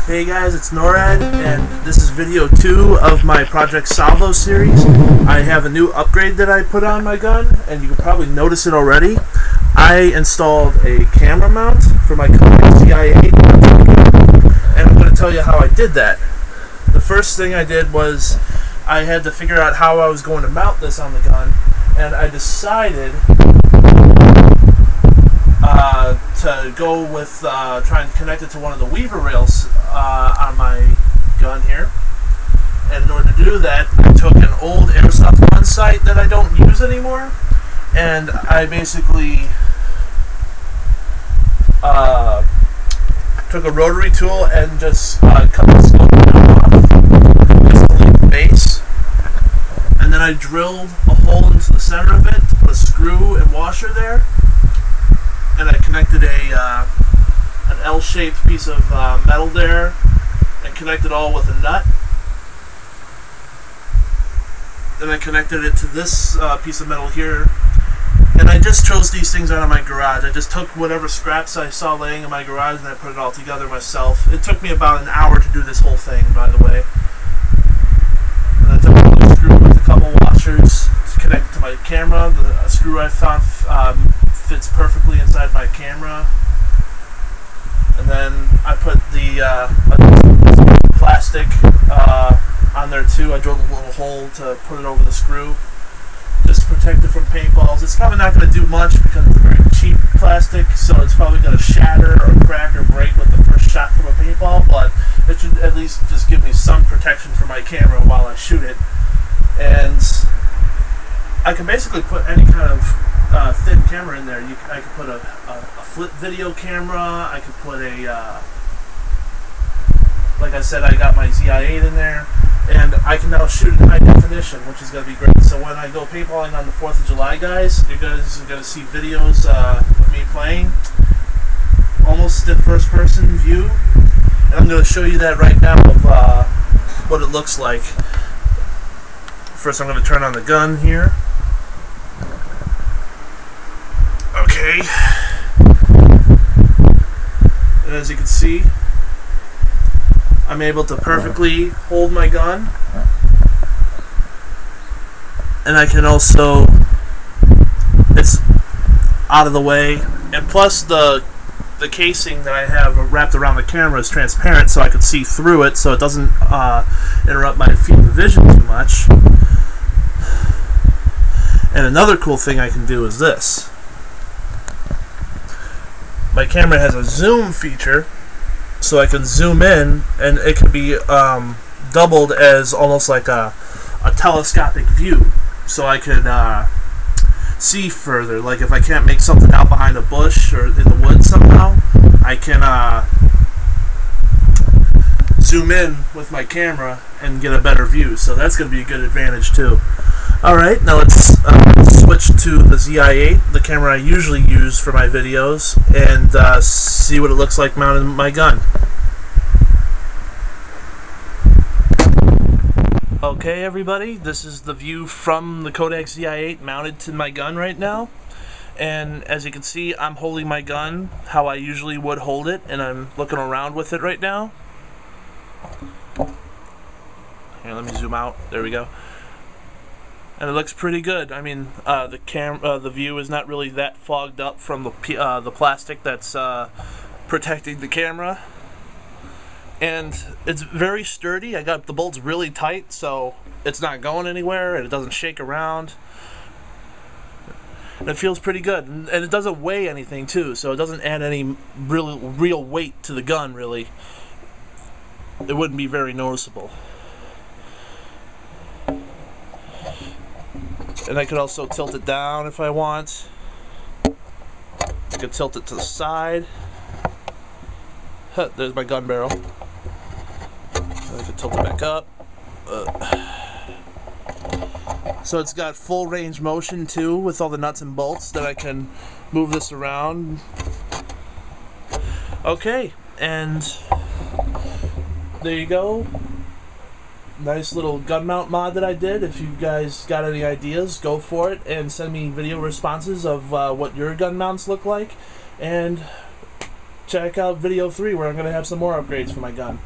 Hey guys, it's NORAD, and this is video 2 of my Project Salvo series. I have a new upgrade that I put on my gun, and you can probably notice it already. I installed a camera mount for my CIA, and I'm going to tell you how I did that. The first thing I did was I had to figure out how I was going to mount this on the gun, and I decided to go with trying to connect it to one of the weaver rails on my gun here. And in order to do that, I took an old airsoft gun sight that I don't use anymore, and I basically took a rotary tool and just cut the scope down off, just to leave the base. And then I drilled a hole into the center of it to put a screw and washer there. And I connected an L-shaped piece of metal there and connected all with a nut. Then I connected it to this piece of metal here. And I just chose these things out of my garage. I just took whatever scraps I saw laying in my garage and I put it all together myself. It took me about an hour to do this whole thing, by the way. And I took a screw with a couple washers to connect to my camera. The screw I found fits perfectly inside my camera. And then I put the plastic on there too. I drilled a little hole to put it over the screw, just to protect it from paintballs. It's probably not going to do much because it's very cheap plastic, so it's probably going to shatter or crack or break with the first shot from a paintball, but it should at least just give me some protection for my camera while I shoot it. And I can basically put any kind of thin camera in there. I could put a flip video camera. I could put a, like I said, I got my ZI-8 in there, and I can now shoot in high definition, which is going to be great. So when I go paintballing on the 4th of July, guys, you guys are going to see videos of me playing, almost in first-person view, and I'm going to show you that right now of what it looks like. First, I'm going to turn on the gun here. Okay, and as you can see, I'm able to perfectly hold my gun, and I can also, it's out of the way, and plus the casing that I have wrapped around the camera is transparent, so I can see through it, so it doesn't interrupt my field of vision too much. And another cool thing I can do is this. My camera has a zoom feature, so I can zoom in, and it can be doubled as almost like a telescopic view, so I can see further. Like if I can't make something out behind a bush or in the woods somehow, I can zoom in with my camera and get a better view, so that's going to be a good advantage too. Alright, now let's switch to the ZI-8, the camera I usually use for my videos, and see what it looks like mounted in my gun. Okay everybody, this is the view from the Kodak ZI-8 mounted to my gun right now. And as you can see, I'm holding my gun how I usually would hold it, and I'm looking around with it right now. Here, let me zoom out. There we go. And it looks pretty good. I mean, the view is not really that fogged up from the plastic that's protecting the camera, and it's very sturdy. I got the bolts really tight, so it's not going anywhere, and it doesn't shake around. And it feels pretty good, and it doesn't weigh anything too, so it doesn't add any real weight to the gun. Really, it wouldn't be very noticeable. And I could also tilt it down if I want. I could tilt it to the side. Huh, there's my gun barrel. I could tilt it back up. So it's got full range motion too, with all the nuts and bolts that I can move this around. Okay, and there you go. Nice little gun mount mod that I did. If you guys got any ideas, go for it and send me video responses of what your gun mounts look like. And check out video 3 where I'm going to have some more upgrades for my gun.